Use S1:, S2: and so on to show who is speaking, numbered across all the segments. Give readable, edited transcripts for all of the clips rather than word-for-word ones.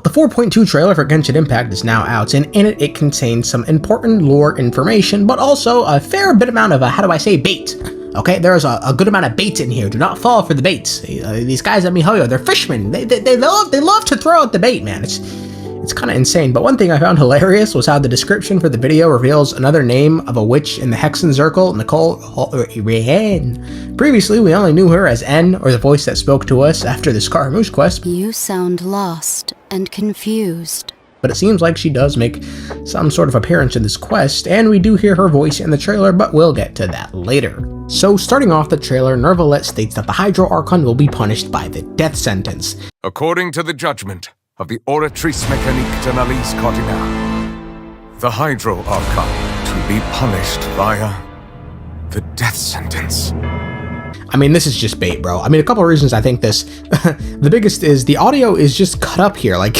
S1: the 4.2 trailer for Genshin Impact is now out, and in it contains some important lore information, but also a fair bit amount of, how do I say, bait. Okay, there's a good amount of bait in here. Do not fall for the baits. These guys at MiHoYo, they're fishermen. They love to throw out the bait, man. It's kind of insane. But one thing I found hilarious was how the description for the video reveals another name of a witch in the Hexenzirkel, Nicole. Previously, we only knew her as N, or the voice that spoke to us after the Scaramouche quest.
S2: You sound lost and confused.
S1: But it seems like she does make some sort of appearance in this quest, and we do hear her voice in the trailer, but we'll get to that later. So starting off the trailer, Neuvillette states that the Hydro Archon will be punished by the death sentence.
S3: According to the judgment of the Oratrice Mécanique de l'Analyse Cardinale, the Hydro Archon to be punished via the death sentence.
S1: I mean, this is just bait, bro. I mean, a couple of reasons I think this. The biggest is the audio is just cut up here, like...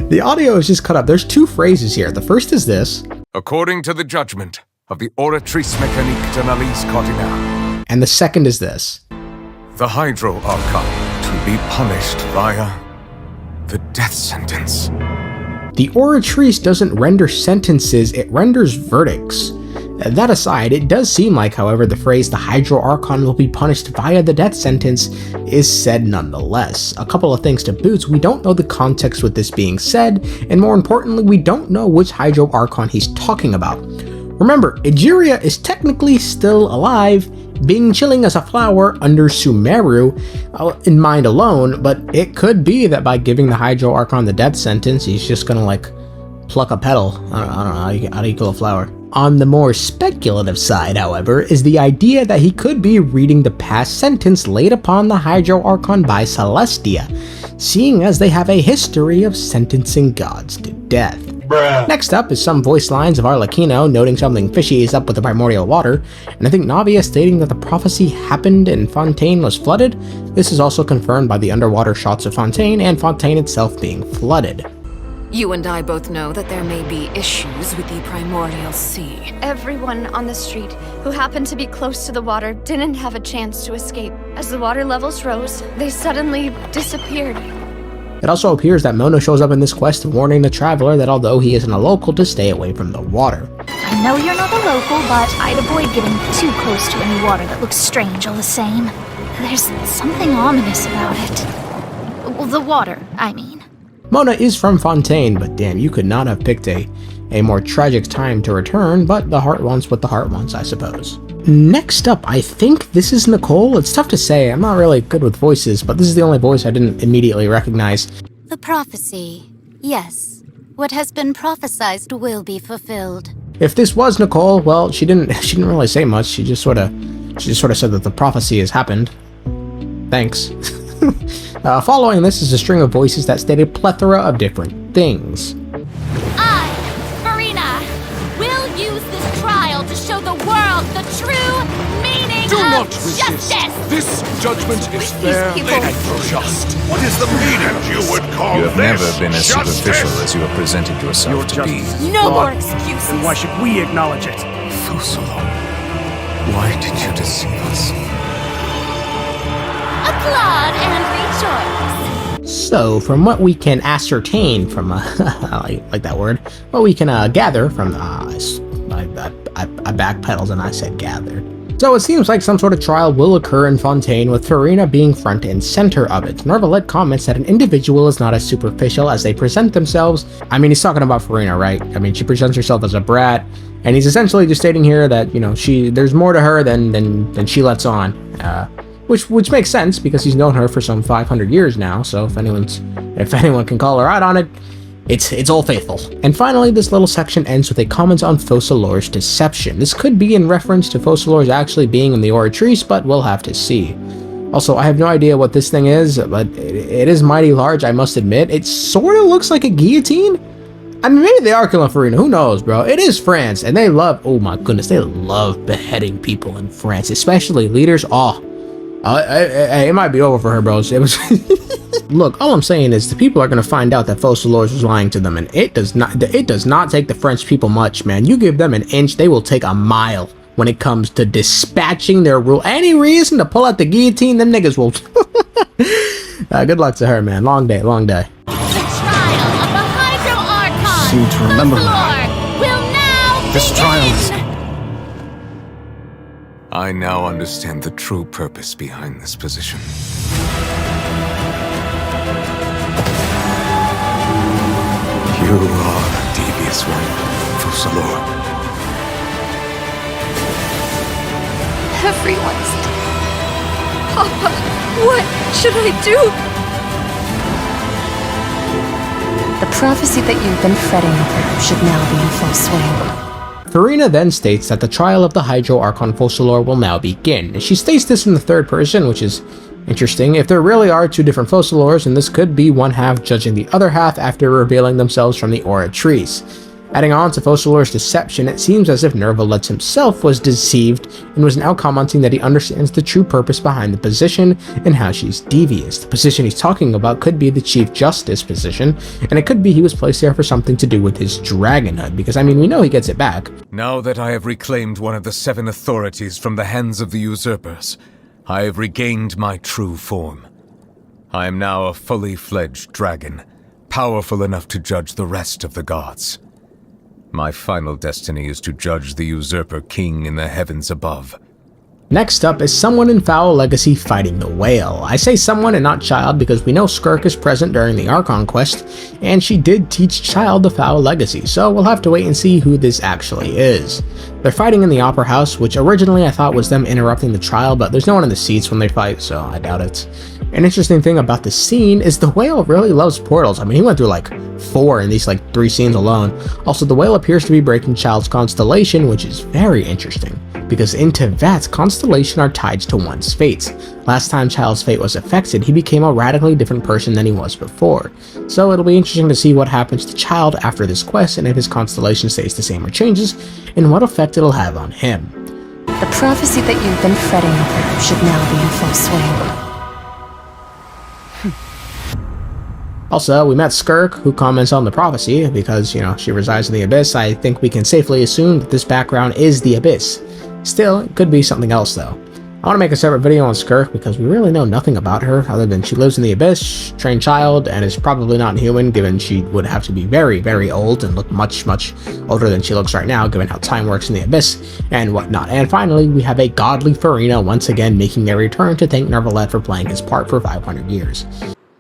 S1: The audio is just cut up. There's two phrases here. The first is this.
S3: According to the judgment of the Oratrice Mécanique de l'Analyse Cardinale.
S1: And the second is this.
S3: The Hydro Archon to be punished via the death sentence.
S1: The Oratrice doesn't render sentences, it renders verdicts. That aside, it does seem like, however, the phrase the Hydro Archon will be punished via the death sentence is said nonetheless. A couple of things to boot: we don't know the context with this being said, and more importantly, we don't know which Hydro Archon he's talking about. Remember, Egeria is technically still alive, being chilling as a flower under Sumeru in mind alone, but it could be that by giving the Hydro Archon the death sentence, he's just gonna like pluck a petal. I don't know, how do you kill a flower? On the more speculative side, however, is the idea that he could be reading the past sentence laid upon the Hydro Archon by Celestia, seeing as they have a history of sentencing gods to death. Bruh. Next up is some voice lines of Arlecchino noting something fishy is up with the primordial water, and I think Navia stating that the prophecy happened and Fontaine was flooded. This is also confirmed by the underwater shots of Fontaine and Fontaine itself being flooded.
S4: You and I both know that there may be issues with the primordial sea.
S5: Everyone on the street who happened to be close to the water didn't have a chance to escape. As the water levels rose, they suddenly disappeared.
S1: It also appears that Mono shows up in this quest warning the traveler that although he isn't a local, to stay away from the water.
S6: I know you're not a local, but I'd avoid getting too close to any water that looks strange all the same. There's something ominous about it. Well, the water, I mean.
S1: Mona is from Fontaine, but damn, you could not have picked a more tragic time to return, but the heart wants what the heart wants, I suppose. Next up, I think this is Nicole. It's tough to say, I'm not really good with voices, but this is the only voice I didn't immediately recognize.
S2: The prophecy. Yes. What has been prophesized will be fulfilled.
S1: If this was Nicole, well, she didn't really say much. She just sort of said that the prophecy has happened. Thanks. Following this is a string of voices that state a plethora of different things.
S6: I, Furina, will use this trial to show the world the true meaning
S3: Do not
S6: of
S3: resist.
S6: justice.
S3: This judgment is fair
S5: people-
S3: and just.
S7: What is the meaning you would call
S8: You have
S7: this?
S8: never been as
S7: Justice?
S8: superficial as you have presented yourself to be.
S6: No more excuses.
S9: Then why should we acknowledge it?
S3: Fusolo, why did you deceive us?
S6: Applaud and rejoice.
S1: So, from what we can ascertain from, I like that word, what we can gather from, I backpedaled and I said gather. So it seems like some sort of trial will occur in Fontaine, with Furina being front and center of it. Neuvillette comments that an individual is not as superficial as they present themselves. I mean, he's talking about Furina, right? I mean, she presents herself as a brat, and he's essentially just stating here that, you know, there's more to her than she lets on. Which makes sense, because he's known her for some 500 years now, so if anyone can call her out on it, it's Old Faithful. And finally, this little section ends with a comment on Focalor's deception. This could be in reference to Focalor's actually being in the Oratrice, but we'll have to see. Also, I have no idea what this thing is, but it is mighty large, I must admit. It sort of looks like a guillotine. I mean, maybe they are killing Furina, who knows, bro? It is France, and they love, oh my goodness, they love beheading people in France, especially leaders. It might be over for her, bros. It was. Look, all I'm saying is the people are gonna find out that Focalors was lying to them, and it does not take the French people much, man. You give them an inch, they will take a mile when it comes to dispatching their rule. Any reason to pull out the guillotine, them niggas will. Good luck to her, man. Long day, long day.
S9: The trial of the Hydro Archon!
S8: Seem to remember.
S9: Will now
S8: This
S9: begin!
S8: trial is...
S3: I now understand the true purpose behind this position. You are a devious one, Fussalor.
S5: Everyone's dead. Papa, what should I do?
S10: The prophecy that you've been fretting over should now be in full swing.
S1: Furina then states that the trial of the Hydro Archon Fussalor will now begin, and she states this in the third person, which is interesting. If there really are two different Fussalors, and this could be one half judging the other half after revealing themselves from the aura trees. Adding on to Fussalor's deception, it seems as if Neuvillette himself was deceived and was now commenting that he understands the true purpose behind the position and how she's devious. The position he's talking about could be the Chief Justice position, and it could be he was placed there for something to do with his dragonhood, because I mean, we know he gets it back.
S3: Now that I have reclaimed one of the 7 authorities from the hands of the usurpers, I have regained my true form. I am now a fully fledged dragon, powerful enough to judge the rest of the gods. My final destiny is to judge the usurper king in the heavens above.
S1: Next up is someone in Foul Legacy fighting the whale. I say someone and not Child because we know Skirk is present during the Archon quest, and she did teach Child the Foul Legacy, so we'll have to wait and see who this actually is. They're fighting in the Opera House, which originally I thought was them interrupting the trial, but there's no one in the seats when they fight, so I doubt it. An interesting thing about this scene is the whale really loves portals. I mean, he went through like 4 in these like 3 scenes alone. Also, the whale appears to be breaking Child's constellation, which is very interesting, because in Teyvat's constellation are tied to one's fates. Last time Child's fate was affected, he became a radically different person than he was before. So it'll be interesting to see what happens to Child after this quest, and if his constellation stays the same or changes, and what effect it'll have on him.
S10: The prophecy that you've been fretting over should now be in full swing.
S1: Also, we met Skirk, who comments on the prophecy, because, you know, she resides in the Abyss. I think we can safely assume that this background is the Abyss. Still, it could be something else though. I want to make a separate video on Skirk because we really know nothing about her other than she lives in the Abyss, trained Child, and is probably not human given she would have to be very, very old and look much, much older than she looks right now given how time works in the Abyss and whatnot. And finally, we have a godly Furina once again making their return to thank Neuvillette for playing his part for 500 years.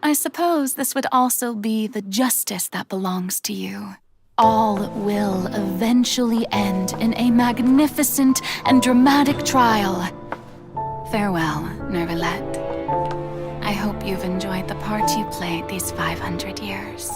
S11: I suppose this would also be the justice that belongs to you. All will eventually end in a magnificent and dramatic trial. Farewell, Neuvillette. I hope you've enjoyed the part you played these 500 years.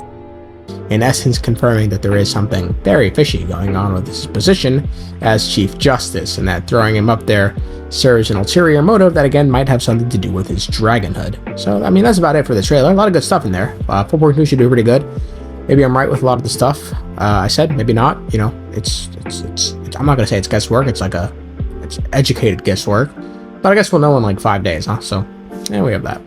S1: In essence, confirming that there is something very fishy going on with his position as Chief Justice, and that throwing him up there serves an ulterior motive that again might have something to do with his dragonhood. So, I mean, that's about it for the trailer. A lot of good stuff in there. 4.2 should do pretty good. Maybe I'm right with a lot of the stuff I said, maybe not. You know, it's I'm not gonna say it's guesswork. It's educated guesswork. But I guess we'll know in like 5 days, huh? So, yeah, we have that.